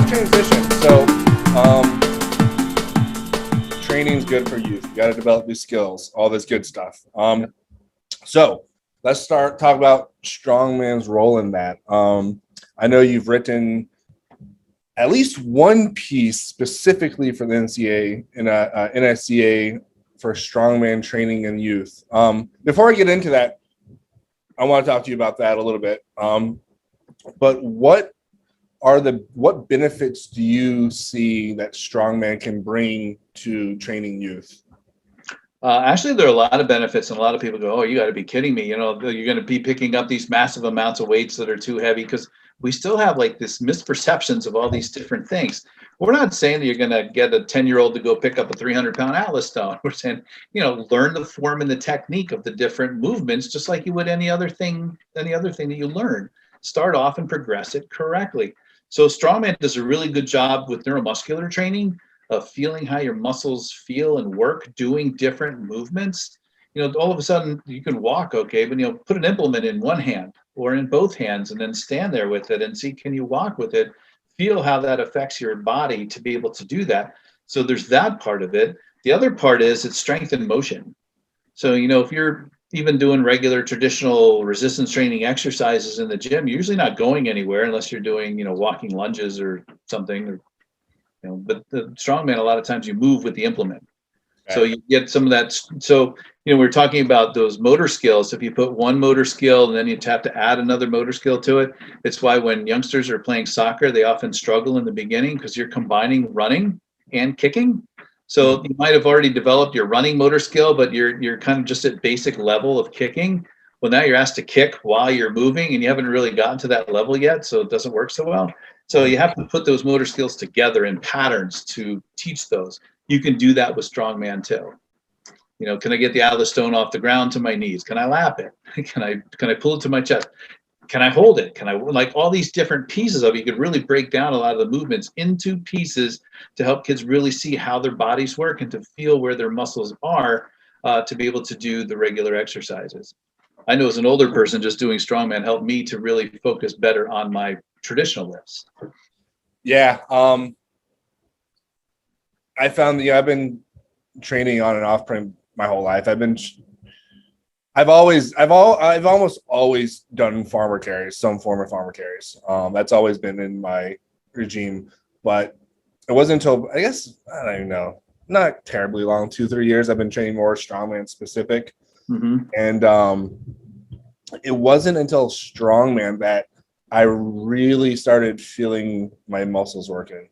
let's transition. So, training's good for youth. You got to develop new skills, all this good stuff. So let's talk about Strongman's role in that. I know you've written at least one piece specifically for the NCAA in a NSCA for Strongman training in youth. Before I get into that, I want to talk to you about that a little bit. But what benefits do you see that Strongman can bring to training youth? Actually, there are a lot of benefits, and a lot of people go, "Oh, you got to be kidding me! You know, you're going to be picking up these massive amounts of weights that are too heavy." Because we still have like this misperceptions of all these different things. We're not saying that you're going to get a 10-year-old to go pick up a 300-pound Atlas stone. We're saying, learn the form and the technique of the different movements, just like you would any other thing that you learn. Start off and progress it correctly. So Strongman does a really good job with neuromuscular training of feeling how your muscles feel and work doing different movements. All of a sudden you can walk okay, but put an implement in one hand or in both hands and then stand there with it and see, can you walk with it? Feel how that affects your body to be able to do that. So there's that part of it. The other part is it's strength and motion. So, if you're even doing regular traditional resistance training exercises in the gym, you're usually not going anywhere unless you're doing, walking lunges or something, or but the Strongman, a lot of times you move with the implement. Okay. So you get some of that. So, we're talking about those motor skills. If you put one motor skill and then you have to add another motor skill to it, it's why when youngsters are playing soccer, they often struggle in the beginning because you're combining running and kicking. So you might have already developed your running motor skill, but you're kind of just at basic level of kicking. Well, now you're asked to kick while you're moving and you haven't really gotten to that level yet, so it doesn't work so well. So you have to put those motor skills together in patterns to teach those. You can do that with Strongman too. Can I get the Atlas stone off the ground to my knees? Can I lap it? Can I pull it to my chest? Can I hold it? Can I, like, all these different pieces of it? You could really break down a lot of the movements into pieces to help kids really see how their bodies work and to feel where their muscles are to be able to do the regular exercises. I know as an older person, just doing Strongman helped me to really focus better on my traditional lifts. Yeah. I found that I've been training on and off my whole life. I've almost always done farmer carries, some form of farmer carries. That's always been in my regime, but it wasn't until, I guess, I don't even know, not terribly long, 2-3 years, I've been training more Strongman specific. Mm-hmm. And it wasn't until Strongman that I really started feeling my muscles working.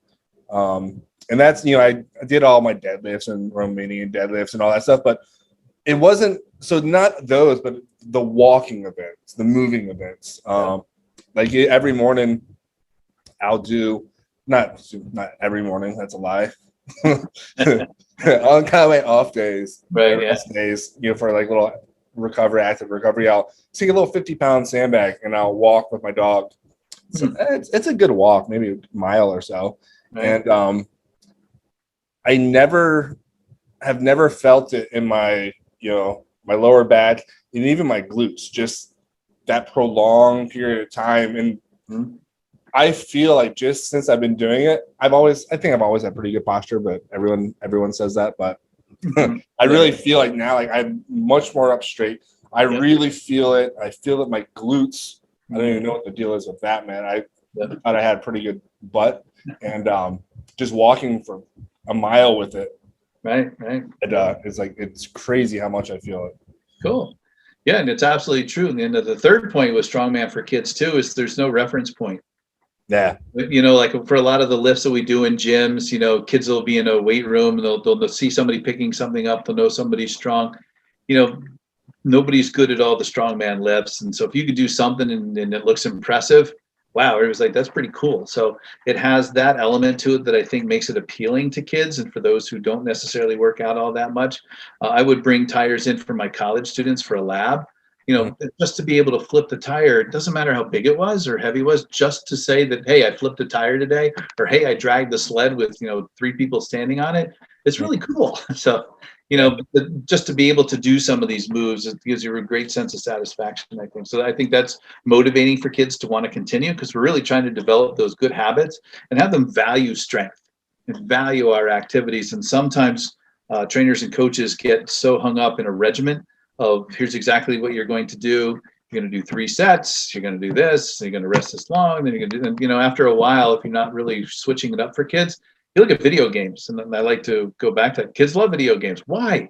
And that's, I did all my deadlifts and Romanian deadlifts and all that stuff, but it wasn't, so not those, but the walking events, the moving events. Like every morning I'll do, not every morning, that's a lie. On kind of my off days, right? Rest days, for like little active recovery, I'll take a little 50-pound sandbag and I'll walk with my dog. So it's a good walk, maybe a mile or so. Right. And I have never felt it in my, my lower back and even my glutes, just that prolonged period of time. And I feel like just since I've been doing it, I think I've always had pretty good posture, but everyone says that, but I really feel like now, like I'm much more up straight. I really feel it. I feel that my glutes, I don't even know what the deal is with that, man. I thought I had a pretty good butt, and just walking for a mile with it. Right. It's like, it's crazy how much I feel it. Cool. Yeah, and it's absolutely true. And the third point with Strongman for kids too is there's no reference point. Yeah. Like for a lot of the lifts that we do in gyms, kids will be in a weight room and they'll see somebody picking something up. They'll know somebody's strong. Nobody's good at all the Strongman lifts. And so if you could do something and it looks impressive, wow, it was like, that's pretty cool. So it has that element to it that I think makes it appealing to kids. And for those who don't necessarily work out all that much, I would bring tires in for my college students for a lab. Just to be able to flip the tire, it doesn't matter how big it was or heavy it was, just to say that, hey, I flipped a tire today, or hey, I dragged the sled with, 3 people standing on it. It's really cool. So, just to be able to do some of these moves, it gives you a great sense of satisfaction, I think. So I think that's motivating for kids to want to continue, because we're really trying to develop those good habits and have them value strength and value our activities. And sometimes trainers and coaches get so hung up in a regimen of, here's exactly what you're going to do. You're going to do 3 sets. You're going to do this. You're going to rest this long. Then you're going to do, after a while, if you're not really switching it up for kids, you look at video games, and then I like to go back to that. Kids love video games. Why?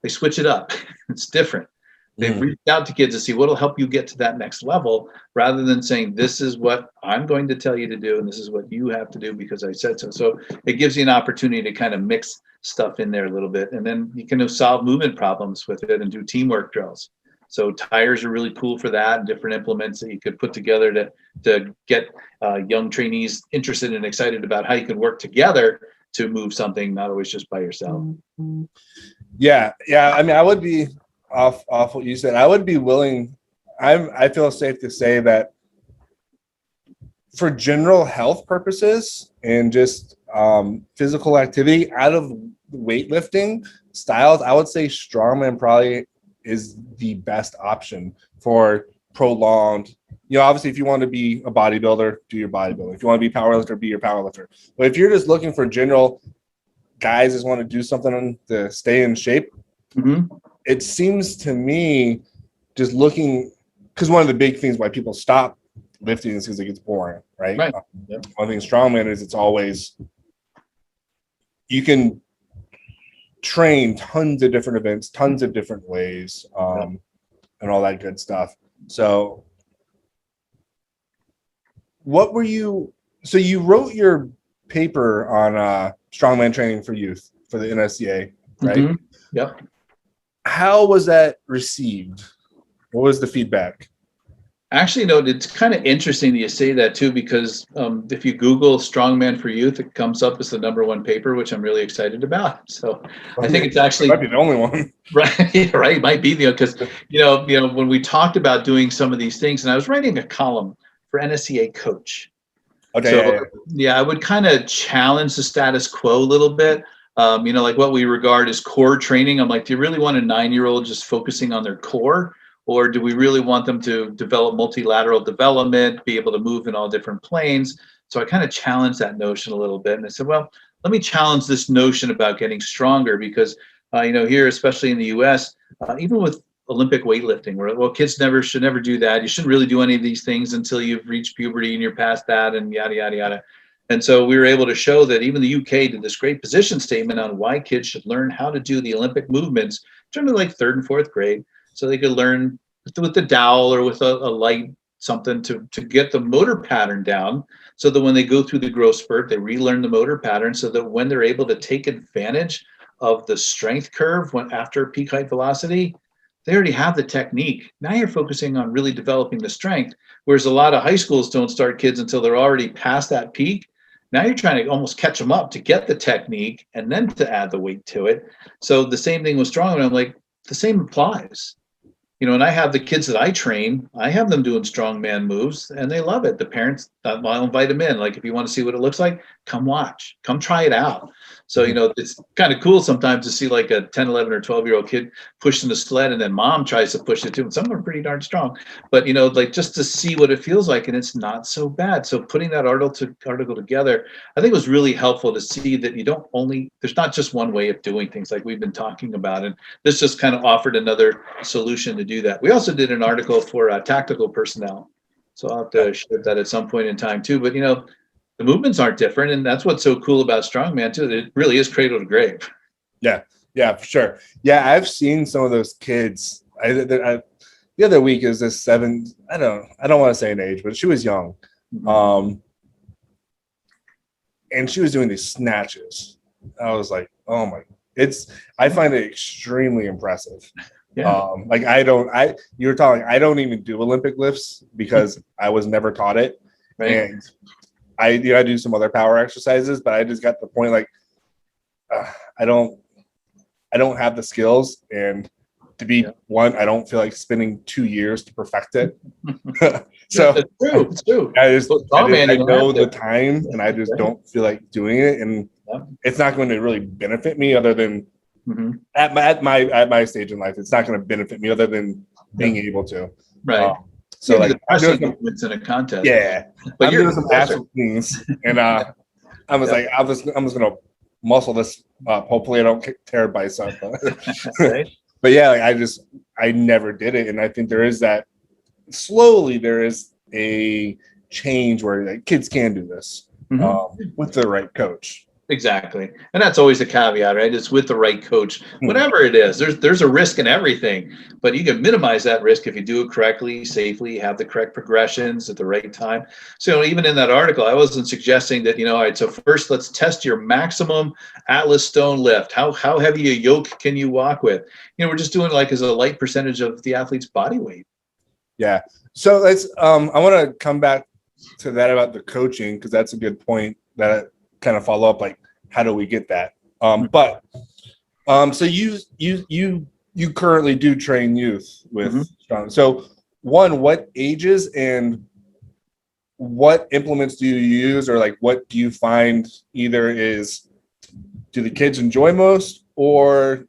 They switch it up. It's different. They've reached out to kids to see what will help you get to that next level, rather than saying, this is what I'm going to tell you to do, and this is what you have to do because I said so. So it gives you an opportunity to kind of mix stuff in there a little bit, and then you can solve movement problems with it and do teamwork drills. So tires are really cool for that, and different implements that you could put together to get young trainees interested and excited about how you can work together to move something, not always just by yourself. Yeah. I mean, I would be off what you said. I would be willing. I feel safe to say that for general health purposes and just physical activity out of weightlifting styles, I would say strongman probably is the best option for prolonged. Obviously, if you want to be a bodybuilder, do your bodybuilding. If you want to be a powerlifter, be your powerlifter. But if you're just looking for general guys that want to do something to stay in shape, it seems to me, just looking, because one of the big things why people stop lifting is because it gets boring, right? One thing strongman is, it's always, you can train tons of different events, tons of different ways, and all that good stuff. So so you wrote your paper on strongman training for youth for the NSCA, right? Yep. How was that received? What was the feedback? Actually, no, it's kind of interesting that you say that too, because if you Google Strongman for Youth, it comes up as the #1 paper, which I'm really excited about. So I think it's actually might be the only one, right? Right, might be because when we talked about doing some of these things, and I was writing a column for NSCA Coach. Okay. So I would kind of challenge the status quo a little bit. Like what we regard as core training. I'm like, do you really want a 9-year-old just focusing on their core? Or do we really want them to develop multilateral development, be able to move in all different planes? So I kind of challenged that notion a little bit. And I said, well, let me challenge this notion about getting stronger, because, here, especially in the US, even with Olympic weightlifting, where, well, kids should never do that. You shouldn't really do any of these things until you've reached puberty and you're past that, and yada, yada, yada. And so we were able to show that even the UK did this great position statement on why kids should learn how to do the Olympic movements, generally like 3rd and 4th grade. So they could learn with the dowel or with a light something to get the motor pattern down, so that when they go through the growth spurt, they relearn the motor pattern, so that when they're able to take advantage of the strength curve after peak height velocity, they already have the technique. Now you're focusing on really developing the strength, whereas a lot of high schools don't start kids until they're already past that peak. Now you're trying to almost catch them up to get the technique and then to add the weight to it. So the same thing with strongman. I'm like, the same applies. And I have the kids that I train, I have them doing strongman moves and they love it. The parents, I'll invite them in. Like, if you want to see what it looks like, come watch, come try it out. So, it's kind of cool sometimes to see like a 10, 11 or 12-year-old kid pushing the sled, and then mom tries to push it too. And some of them are pretty darn strong, but like just to see what it feels like, and it's not so bad. So putting that article together, I think was really helpful to see that there's not just one way of doing things like we've been talking about. And this just kind of offered another solution to do that. We also did an article for tactical personnel. So I'll have to share that at some point in time too. But the movements aren't different, and that's what's so cool about strongman too. It really is cradle to grave. Yeah, for sure. Yeah, I've seen some of those kids. The other week is this 7. I don't want to say an age, but she was young, and she was doing these snatches. I was like, oh my! I find it extremely impressive. Yeah. You were talking. I don't even do Olympic lifts because I was never taught it, right. And I do some other power exercises, but I just got the point, like, I don't have the skills, and to be one, I don't feel like spending 2 years to perfect it. So it's true. I know the time, and I just don't feel like doing it, and it's not going to really benefit me other than At my stage in life, it's not going to benefit me other than being able to. Right. So maybe like I'm doing some, movements in a contest. yeah, but I'm you're doing some actual things, and I was like, I'm just gonna muscle this up. Hopefully, I don't tear a bicep. Right. But yeah, like I never did it, and I think there is that. Slowly, there is a change where like, kids can do this with the right coach. Exactly. And that's always a caveat, right? It's with the right coach. Whatever it is, there's a risk in everything, but you can minimize that risk if you do it correctly, safely, have the correct progressions at the right time. So even in that article, I wasn't suggesting that, all right, so first let's test your maximum Atlas stone lift. How heavy a yoke can you walk with? We're just doing like as a light percentage of the athlete's body weight. Yeah. So let's I want to come back to that about the coaching, because that's a good point that kind of follow up, like how do we get that? But so you currently do train youth with Strong. So one, what ages and what implements do you use, or like what do you find either do the kids enjoy most, or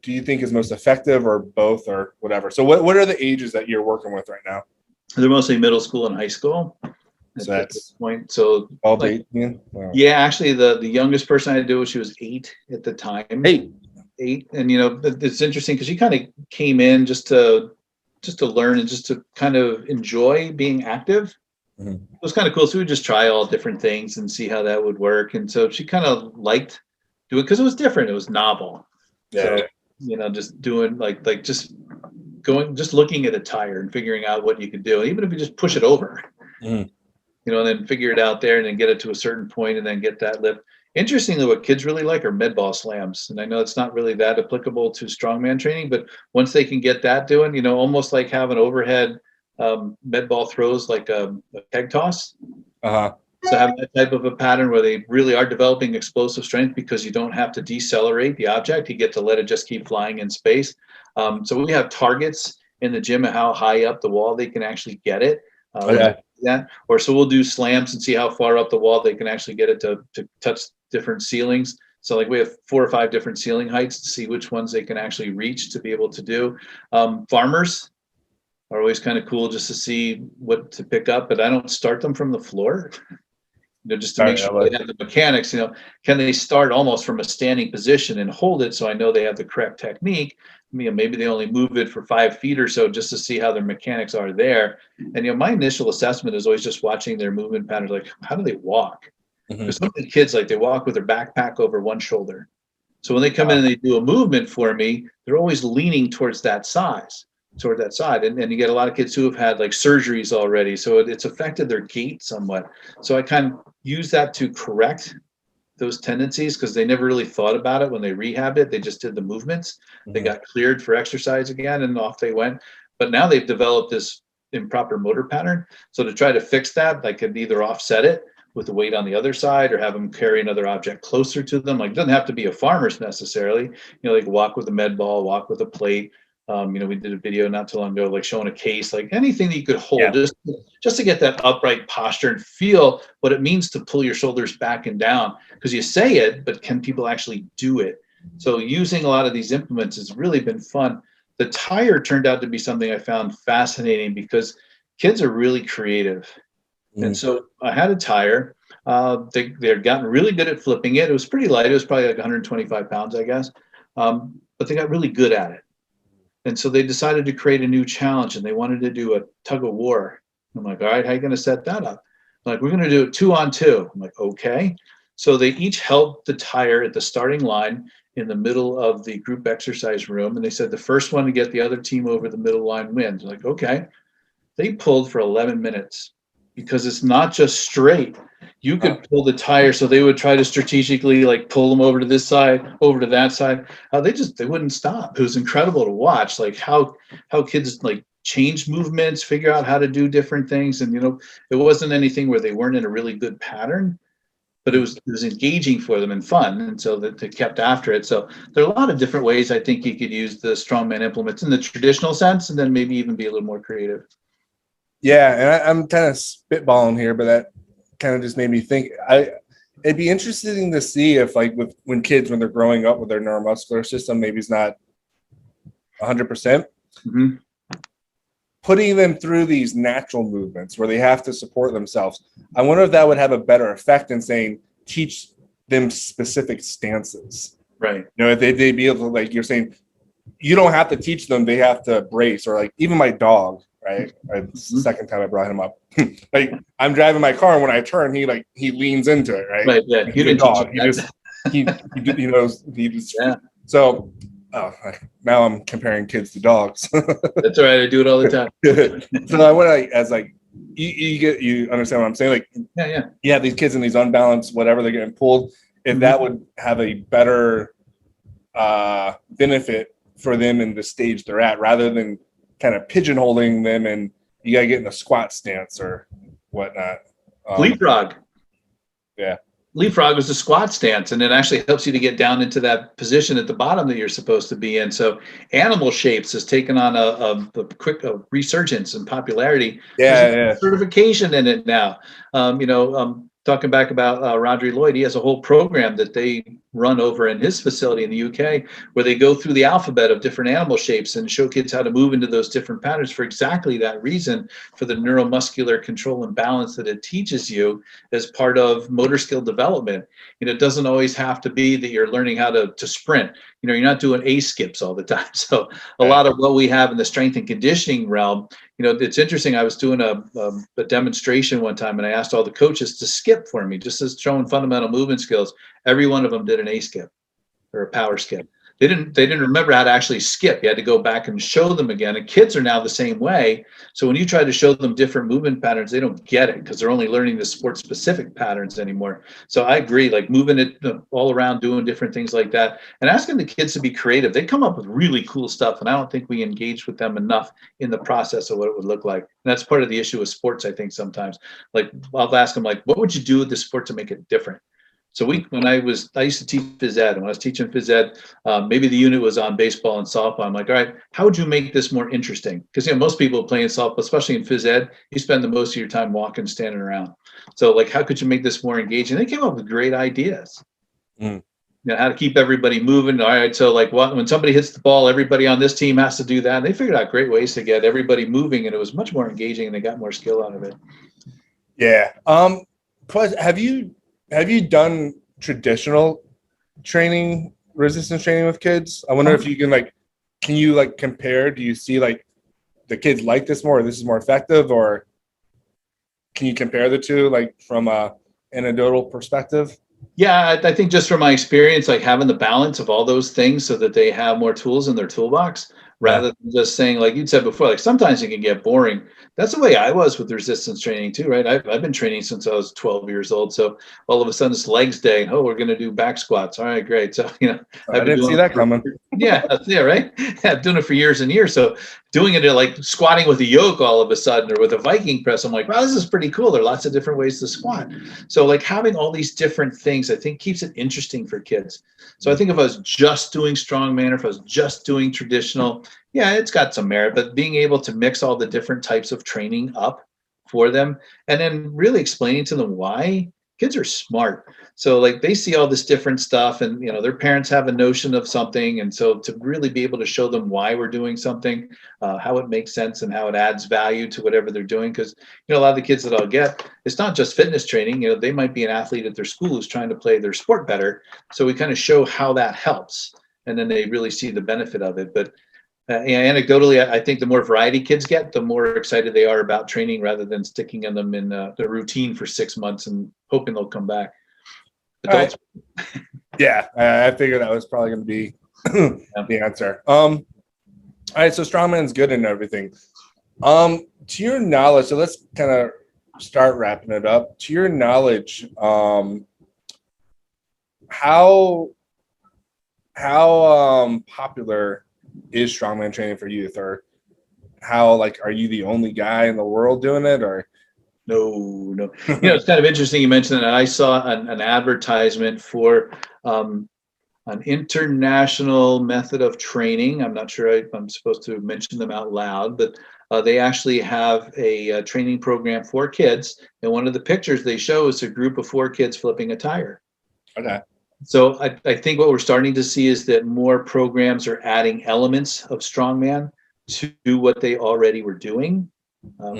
do you think is most effective, or both, or whatever? So what are the ages that you're working with right now? They're mostly middle school and high school. So that's this point. So 12 to 18? Wow. Yeah, actually the youngest person I do, she was 8 at the time. 8. And it's interesting because she kind of came in just to learn and just to kind of enjoy being active. It was kind of cool. So we would just try all different things and see how that would work. And so she kind of liked doing it because it was different. It was novel. Yeah. So, just doing just looking at a tire and figuring out what you could do. Even if you just push it over. And then figure it out there and then get it to a certain point and then get that lift. Interestingly, what kids really like are med ball slams. And I know it's not really that applicable to strongman training, but once they can get that doing, almost like having overhead med ball throws, like a peg toss. So have that type of a pattern where they really are developing explosive strength because you don't have to decelerate the object. You get to let it just keep flying in space. So we have targets in the gym of how high up the wall they can actually get it. So we'll do slams and see how far up the wall they can actually get it to touch different ceilings. So like we have 4 or 5 different ceiling heights to see which ones they can actually reach to be able to do. Farmers are always kind of cool just to see what to pick up, but I don't start them from the floor. Just to make sure they have the mechanics, can they start almost from a standing position and hold it so I know they have the correct technique. Maybe they only move it for 5 feet or so just to see how their mechanics are there. And my initial assessment is always just watching their movement patterns, like how do they walk? Because some of the kids, like they walk with their backpack over one shoulder. So when they come in and they do a movement for me, they're always leaning towards that side. And you get a lot of kids who have had like surgeries already. So it's affected their gait somewhat. So I kind of use that to correct those tendencies because they never really thought about it when they rehabbed it. They just did the movements. They got cleared for exercise again and off they went. But now they've developed this improper motor pattern. So to try to fix that, I could either offset it with the weight on the other side or have them carry another object closer to them. Like it doesn't have to be a farmer's necessarily. They can walk with a med ball, walk with a plate. We did a video not too long ago, like showing a case, like anything that you could hold, just to get that upright posture and feel what it means to pull your shoulders back and down. Because you say it, but can people actually do it? So using a lot of these implements has really been fun. The tire turned out to be something I found fascinating because kids are really creative. And so I had a tire. They'd gotten really good at flipping it. It was pretty light. It was probably like 125 pounds, I guess. But they got really good at it. And so they decided to create a new challenge and they wanted to do a tug of war. I'm like, all right, how are you going to set that up? I'm like, we're going to do it 2-on-2. I'm like, okay. So they each held the tire at the starting line in the middle of the group exercise room. And they said the first one to get the other team over the middle line wins. I'm like, okay. They pulled for 11 minutes because it's not just straight. You could pull the tire, so they would try to strategically like pull them over to this side, over to that side. They wouldn't stop. It was incredible to watch, like how kids like change movements, figure out how to do different things, and it wasn't anything where they weren't in a really good pattern, but it was engaging for them and fun, and so that they kept after it. So there are a lot of different ways I think you could use the strongman implements in the traditional sense, and then maybe even be a little more creative. Yeah, and I'm kind of spitballing here, but that kind of just made me think. it'd be interesting to see if like when kids, when they're growing up with their neuromuscular system, maybe it's not 100%, putting them through these natural movements where they have to support themselves. I wonder if that would have a better effect than saying teach them specific stances. Right. You know, if they'd be able to, like you're saying, you don't have to teach them, they have to brace, or like even my dog, right? It's the second time I brought him up. Like I'm driving my car and when I turn, he leans into it, right? Right. Yeah. He's a dog. He knows he just so now I'm comparing kids to dogs. That's all right. I do it all the time. So I want to, as like you understand what I'm saying? Like you have these kids in these unbalanced whatever, they're getting pulled. If that would have a better benefit for them in the stage they're at, rather than kind of pigeonholing them and you got to get in a squat stance or whatnot. Leapfrog. Yeah. Leapfrog is a squat stance, and it actually helps you to get down into that position at the bottom that you're supposed to be in. So animal shapes has taken on a quick resurgence in popularity. There's certification in it now. Talking back about Rodri Lloyd, he has a whole program that they run over in his facility in the UK where they go through the alphabet of different animal shapes and show kids how to move into those different patterns for exactly that reason, for the neuromuscular control and balance that it teaches you as part of motor skill development. It doesn't always have to be that you're learning how to sprint. You're not doing A skips all the time. So a lot of what we have in the strength and conditioning realm, it's interesting. I was doing a demonstration one time and I asked all the coaches to skip for me, just as showing fundamental movement skills. Every one of them did an A skip or a power skip. They didn't remember how to actually skip. You had to go back and show them again. And kids are now the same way. So when you try to show them different movement patterns, they don't get it because they're only learning the sport specific patterns anymore. So I agree, like moving it all around, doing different things like that, and asking the kids to be creative. They come up with really cool stuff. And I don't think we engage with them enough in the process of what it would look like. And that's part of the issue with sports, I think, sometimes. Like I'll ask them, like, what would you do with this sport to make it different? So I used to teach phys ed, and when I was teaching phys ed, maybe the unit was on baseball and softball. I'm like, all right, how would you make this more interesting? Because most people playing softball, especially in phys ed, you spend the most of your time walking, standing around. So like, how could you make this more engaging? They came up with great ideas. How to keep everybody moving. All right, so like when somebody hits the ball, everybody on this team has to do that. And they figured out great ways to get everybody moving, and it was much more engaging, and they got more skill out of it. Yeah. Have you done traditional training, resistance training with kids? I wonder if you can you compare? Do you see like the kids like this more, or this is more effective, or can you compare the two like from a anecdotal perspective? Yeah, I think just from my experience, like having the balance of all those things so that they have more tools in their toolbox, rather than just saying, like you'd said before, like sometimes it can get boring. That's the way I was with resistance training too, right? I've been training since I was 12 years old. So all of a sudden it's legs day. Oh, we're going to do back squats. All right, great. So, I didn't see that coming. Yeah, right. Yeah, doing it for years and years. So doing it like squatting with a yoke all of a sudden, or with a Viking press, I'm like, wow, this is pretty cool. There are lots of different ways to squat. So like having all these different things, I think keeps it interesting for kids. So I think if I was just doing strongman, or if I was just doing traditional, yeah, it's got some merit, but being able to mix all the different types of training up for them, and then really explaining to them why. Kids are smart. So like they see all this different stuff, and their parents have a notion of something. And so to really be able to show them why we're doing something, how it makes sense and how it adds value to whatever they're doing. Because a lot of the kids that I'll get, it's not just fitness training. They might be an athlete at their school who's trying to play their sport better. So we kind of show how that helps, and then they really see the benefit of it. But anecdotally, I think the more variety kids get, the more excited they are about training, rather than sticking them in the routine for 6 months and hoping they'll come back. Adults. Yeah, I figured that was probably going to be the answer. All right, so strongman's good and everything. To your knowledge, so let's kind of start wrapping it up. To your knowledge, how popular is strongman training for youth, or how are you the only guy in the world doing it, or no? It's kind of interesting you mentioned that. I saw an advertisement for an international method of training. I'm not sure I'm supposed to mention them out loud, but they actually have a training program for kids. And one of the pictures they show is a group of 4 kids flipping a tire. Okay. So I think what we're starting to see is that more programs are adding elements of strongman to what they already were doing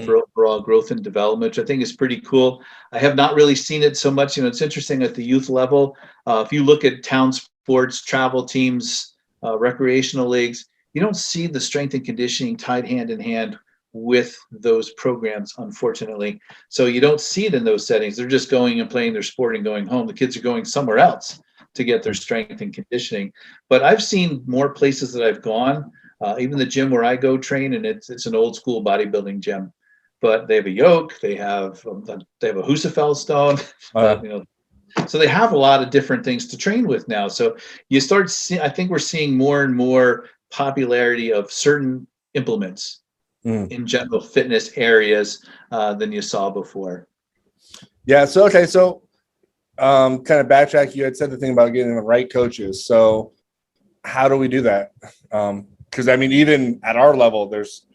for overall growth and development, which I think is pretty cool. I have not really seen it so much. It's interesting at the youth level. If you look at town sports, travel teams, recreational leagues, you don't see the strength and conditioning tied hand in hand with those programs, unfortunately. So you don't see it in those settings. They're just going and playing their sport and going home. The kids are going somewhere else to get their strength and conditioning. But I've seen more places that I've gone, even the gym where I go train, and it's an old school bodybuilding gym, but they have a yoke, they have a Husafell stone, so they have a lot of different things to train with now. So you start seeing, I think we're seeing more and more popularity of certain implements in general fitness areas than you saw before. Yeah. So, okay. So, kind of backtrack, you had said the thing about getting the right coaches. So how do we do that? Because I mean, even at our level, there's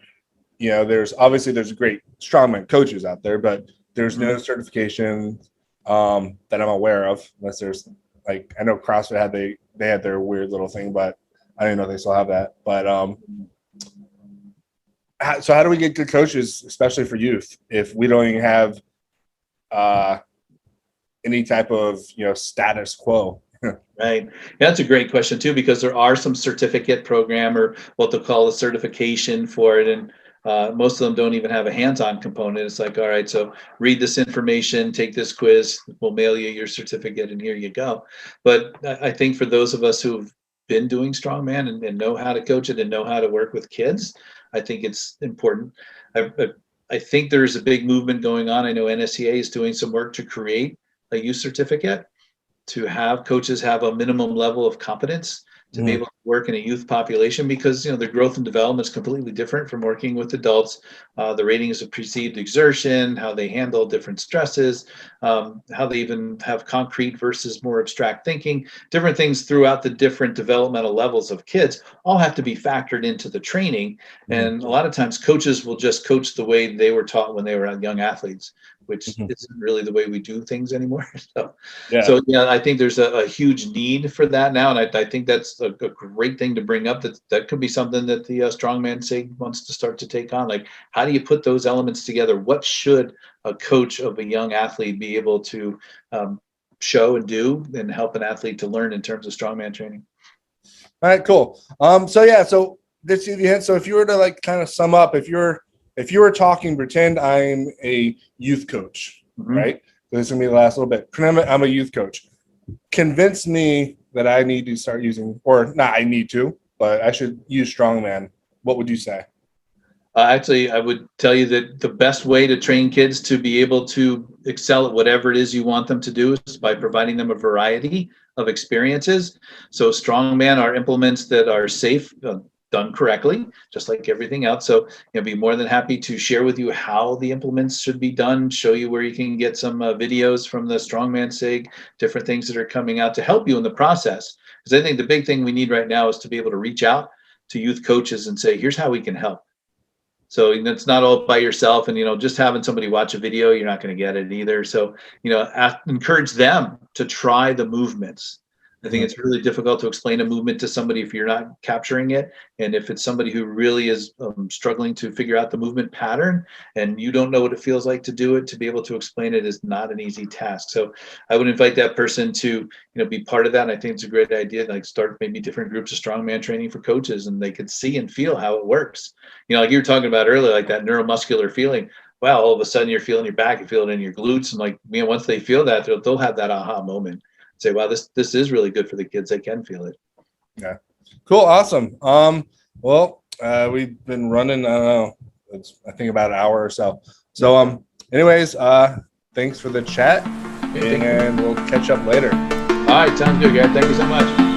obviously there's great strongman coaches out there, but there's no certification that I'm aware of, unless there's like, I know CrossFit they had their weird little thing, but I didn't know they still have that. But so how do we get good coaches, especially for youth, if we don't even have any type of status quo? Right. Yeah, that's a great question too, because there are some certificate program or what they'll call a certification for it. And most of them don't even have a hands-on component. It's like, all right, so read this information, take this quiz, we'll mail you your certificate, and here you go. But I think for those of us who've been doing strongman and know how to coach it and know how to work with kids, I think it's important. I think there's a big movement going on. I know NSCA is doing some work to create a youth certificate, to have coaches have a minimum level of competence to be able to work in a youth population, because their growth and development is completely different from working with adults. The ratings of perceived exertion, how they handle different stresses, how they even have concrete versus more abstract thinking, different things throughout the different developmental levels of kids all have to be factored into the training. And a lot of times coaches will just coach the way they were taught when they were young athletes, which isn't really the way we do things anymore. So I think there's a huge need for that now. And I think that's a great thing to bring up. That could be something that the Strongman SIG wants to start to take on. Like, how do you put those elements together? What should a coach of a young athlete be able to show and do and help an athlete to learn in terms of strongman training? All right, cool. So this give you a hint. So if you were to like kind of sum up, if you were talking, pretend I'm a youth coach, right? So this is gonna be the last little bit. Pretend I'm a youth coach. Convince me that I need to start using, or not I need to, but I should use strongman. What would you say? Actually, I would tell you that the best way to train kids to be able to excel at whatever it is you want them to do is by providing them a variety of experiences. So strongman are implements that are safe, done correctly, just like everything else. So be more than happy to share with you how the implements should be done, show you where you can get some videos from the Strongman SIG, different things that are coming out to help you in the process. Because I think the big thing we need right now is to be able to reach out to youth coaches and say, here's how we can help. So it's not all by yourself, and just having somebody watch a video, you're not going to get it either. So encourage them to try the movements. I think it's really difficult to explain a movement to somebody if you're not capturing it. And if it's somebody who really is struggling to figure out the movement pattern and you don't know what it feels like to do it, to be able to explain it is not an easy task. So I would invite that person to, be part of that. And I think it's a great idea, like start maybe different groups of strongman training for coaches, and they could see and feel how it works. Like you were talking about earlier, like that neuromuscular feeling. Wow, all of a sudden you're feeling your back, you feel it in your glutes. And like, once they feel that, they'll have that aha moment. Say, wow, this is really good for the kids. They can feel it. Yeah. Cool. Awesome. We've been running, I don't know, I think about an hour or so. So, anyways, thanks for the chat, and we'll catch up later. All right. Sounds good, Garrett. Thank you so much.